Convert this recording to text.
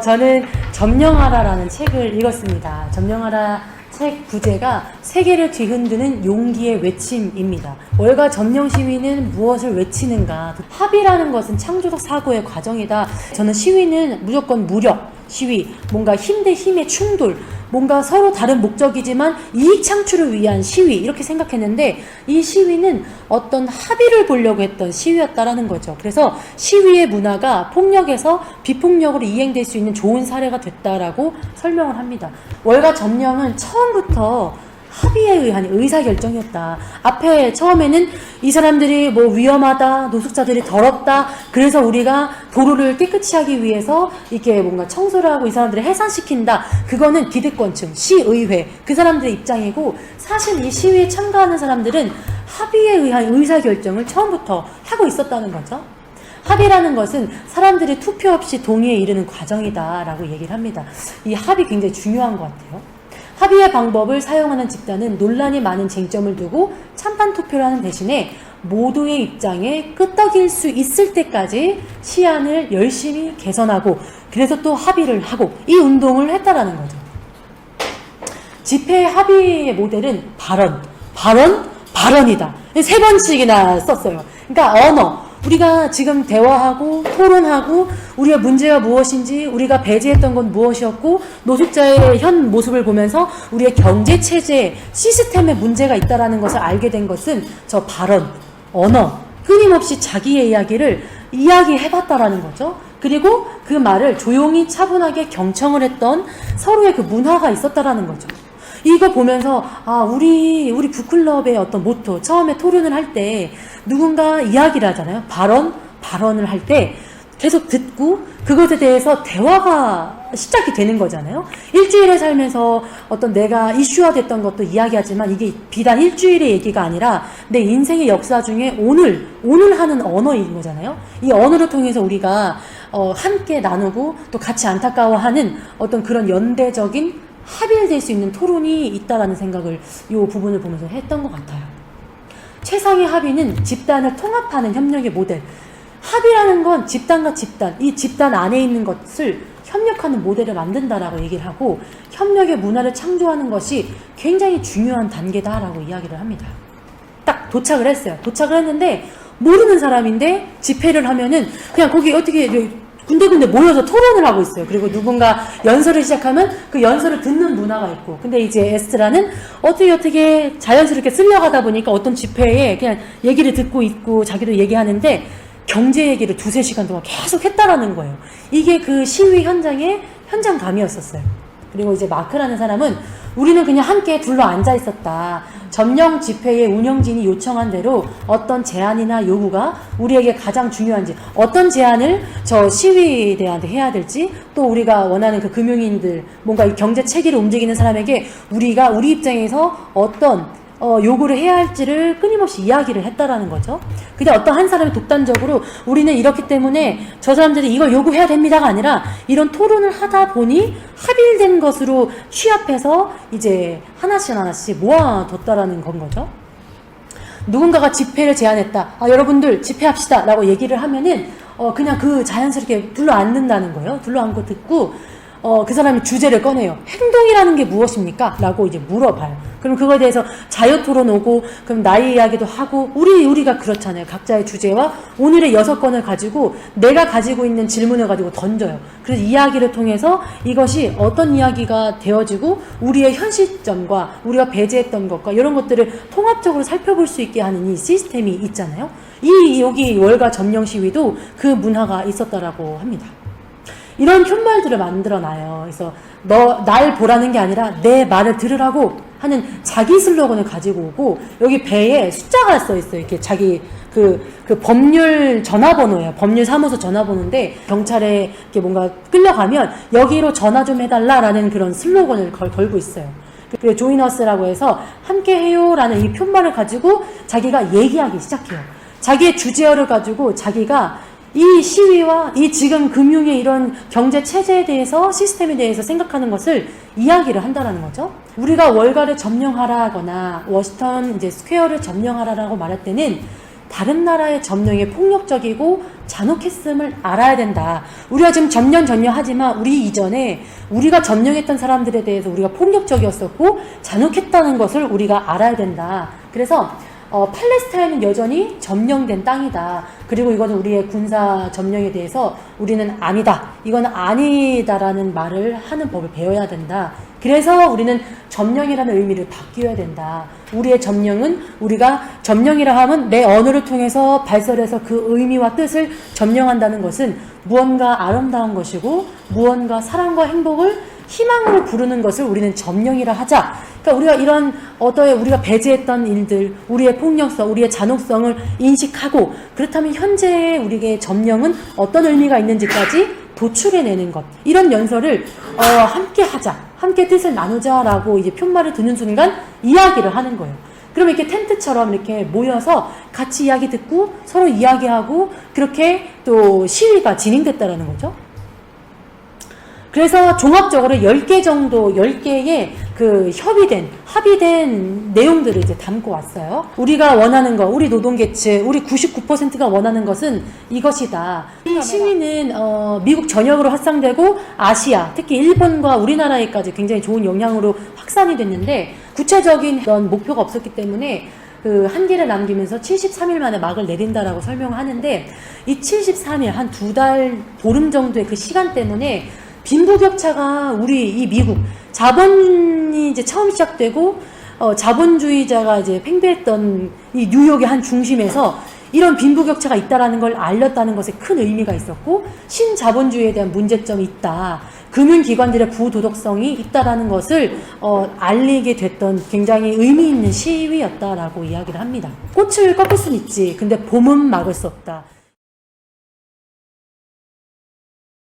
저는 점령하라라는 책을 읽었습니다. 점령하라 책 부제가 세계를 뒤흔드는 용기의 외침입니다. 월가 점령 시위는 무엇을 외치는가? 합의라는 것은 창조적 사고의 과정이다. 저는 시위는 무조건 무력 시위, 뭔가 힘 대 힘의 충돌, 뭔가 서로 다른 목적이지만 이익 창출을 위한 시위, 이렇게 생각했는데 이 시위는 어떤 합의를 보려고 했던 시위였다라는 거죠. 그래서 시위의 문화가 폭력에서 비폭력으로 이행될 수 있는 좋은 사례가 됐다라고 설명을 합니다. 월가 점령은 처음부터 합의에 의한 의사결정이었다. 앞에 처음에는 이 사람들이 뭐 위험하다, 노숙자들이 더럽다, 그래서 우리가 도로를 깨끗이 하기 위해서 이렇게 뭔가 청소를 하고 이 사람들을 해산시킨다. 그거는 기득권층, 시의회, 그 사람들의 입장이고, 사실 이 시위에 참가하는 사람들은 합의에 의한 의사결정을 처음부터 하고 있었다는 거죠. 합의라는 것은 사람들이 투표 없이 동의에 이르는 과정이다라고 얘기를 합니다. 이 합의 굉장히 중요한 것 같아요. 합의의 방법을 사용하는 집단은 논란이 많은 쟁점을 두고 찬반 투표를 하는 대신에 모두의 입장에 끄떡일 수 있을 때까지 시안을 열심히 개선하고, 그래서 또 합의를 하고 이 운동을 했다라는 거죠. 집회 합의의 모델은 발언이다. 3번씩이나 썼어요. 그러니까 언어. 우리가 지금 대화하고 토론하고 우리의 문제가 무엇인지, 우리가 배제했던 건 무엇이었고, 노숙자의 현 모습을 보면서 우리의 경제체제 시스템에 문제가 있다는 것을 알게 된 것은 저 발언, 언어, 끊임없이 자기의 이야기를 이야기해봤다라는 거죠. 그리고 그 말을 조용히 차분하게 경청을 했던 서로의 그 문화가 있었다라는 거죠. 이거 보면서 우리 북클럽의 어떤 모토, 처음에 토론을 할 때 누군가 이야기를 하잖아요. 발언을 할 때 계속 듣고 그것에 대해서 대화가 시작이 되는 거잖아요. 일주일에 살면서 어떤 내가 이슈화됐던 것도 이야기하지만 이게 비단 일주일의 얘기가 아니라 내 인생의 역사 중에 오늘 하는 언어인 거잖아요. 이 언어를 통해서 우리가 함께 나누고 또 같이 안타까워하는 어떤 그런 연대적인 합의될 수 있는 토론이 있다라는 생각을 이 부분을 보면서 했던 것 같아요. 최상의 합의는 집단을 통합하는 협력의 모델. 합의라는 건 집단과 집단, 이 집단 안에 있는 것을 협력하는 모델을 만든다라고 얘기를 하고, 협력의 문화를 창조하는 것이 굉장히 중요한 단계다라고 이야기를 합니다. 딱 도착을 했어요. 도착을 했는데 모르는 사람인데 집회를 하면은 그냥 거기 어떻게 군데군데 모여서 토론을 하고 있어요. 그리고 누군가 연설을 시작하면 그 연설을 듣는 문화가 있고, 근데 이제 에스트라는 어떻게 자연스럽게 쓸려가다 보니까 어떤 집회에 그냥 얘기를 듣고 있고 자기도 얘기하는데 경제 얘기를 2-3시간 동안 계속 했다라는 거예요. 이게 그 시위 현장의 현장감이었었어요. 그리고 이제 마크라는 사람은 우리는 그냥 함께 둘러 앉아 있었다. 점령 집회의 운영진이 요청한 대로 어떤 제안이나 요구가 우리에게 가장 중요한지, 어떤 제안을 저 시위대한테 해야 될지, 또 우리가 원하는 그 금융인들, 뭔가 이 경제 체계를 움직이는 사람에게 우리가 우리 입장에서 어떤 요구를 해야 할지를 끊임없이 이야기를 했다라는 거죠. 근데 어떤 한 사람이 독단적으로 우리는 이렇기 때문에 저 사람들이 이걸 요구해야 됩니다가 아니라 이런 토론을 하다 보니 합의된 것으로 취합해서 이제 하나씩 모아뒀다라는 건 거죠. 누군가가 집회를 제안했다. 여러분들 집회합시다 라고 얘기를 하면은 그냥 그 자연스럽게 둘러앉는다는 거예요. 둘러앉고 듣고 그 사람이 주제를 꺼내요. 행동이라는 게 무엇입니까? 라고 이제 물어봐요. 그럼 그거에 대해서 자유 토론 오고, 그럼 나이 이야기도 하고, 우리가 그렇잖아요. 각자의 주제와 오늘의 6건을 가지고 내가 가지고 있는 질문을 가지고 던져요. 그래서 이야기를 통해서 이것이 어떤 이야기가 되어지고 우리의 현 시점과 우리가 배제했던 것과 이런 것들을 통합적으로 살펴볼 수 있게 하는 이 시스템이 있잖아요. 여기 월가 점령 시위도 그 문화가 있었다라고 합니다. 이런 푯말들을 만들어놔요. 그래서 날 보라는 게 아니라 내 말을 들으라고 하는 자기 슬로건을 가지고 오고, 여기 배에 숫자가 써있어요. 이렇게 자기 그 법률 전화번호예요. 법률사무소 전화번호인데 경찰에 이렇게 뭔가 끌려가면 여기로 전화 좀 해달라라는 그런 슬로건을 걸고 있어요. 그리고 조인어스라고 해서 함께해요라는 이 푯말을 가지고 자기가 얘기하기 시작해요. 자기의 주제어를 가지고 자기가 이 시위와 이 지금 금융의 이런 경제 체제에 대해서, 시스템에 대해서 생각하는 것을 이야기를 한다는 거죠. 우리가 월가를 점령하라 하거나 워싱턴 이제 스퀘어를 점령하라라고 말할 때는 다른 나라의 점령이 폭력적이고 잔혹했음을 알아야 된다. 우리가 지금 점령하지만 우리 이전에 우리가 점령했던 사람들에 대해서 우리가 폭력적이었었고 잔혹했다는 것을 우리가 알아야 된다. 그래서 팔레스타인은 여전히 점령된 땅이다. 그리고 이거는 우리의 군사 점령에 대해서 우리는 아니다. 이건 아니다라는 말을 하는 법을 배워야 된다. 그래서 우리는 점령이라는 의미를 바뀌어야 된다. 우리의 점령은 우리가 점령이라 하면 내 언어를 통해서 발설해서 그 의미와 뜻을 점령한다는 것은 무언가 아름다운 것이고 무언가 사랑과 행복을 희망으로 부르는 것을 우리는 점령이라 하자. 그러니까 우리가 이런 우리가 배제했던 일들, 우리의 폭력성, 우리의 잔혹성을 인식하고 그렇다면 현재의 우리의 점령은 어떤 의미가 있는지까지 도출해내는 것. 이런 연설을 함께 하자, 함께 뜻을 나누자라고 이제 푯말을 드는 순간 이야기를 하는 거예요. 그러면 이렇게 텐트처럼 이렇게 모여서 같이 이야기 듣고 서로 이야기하고 그렇게 또 시위가 진행됐다라는 거죠. 그래서 종합적으로 10개 정도, 10개의 그 합의된 내용들을 이제 담고 왔어요. 우리가 원하는 거, 우리 노동계층, 우리 99%가 원하는 것은 이것이다. 이 시위는 미국 전역으로 확산되고 아시아, 특히 일본과 우리나라에까지 굉장히 좋은 영향으로 확산이 됐는데 구체적인 그런 목표가 없었기 때문에 그 한계를 남기면서 73일 만에 막을 내린다라고 설명하는데 이 73일, 한 2달, 보름 정도의 그 시간 때문에 빈부격차가 우리 이 미국 자본이 이제 처음 시작되고 자본주의자가 이제 팽배했던 이 뉴욕의 한 중심에서 이런 빈부격차가 있다라는 걸 알렸다는 것에 큰 의미가 있었고 신자본주의에 대한 문제점이 있다. 금융기관들의 부도덕성이 있다라는 것을 알리게 됐던 굉장히 의미 있는 시위였다라고 이야기를 합니다. 꽃을 꺾을 수는 있지. 근데 봄은 막을 수 없다.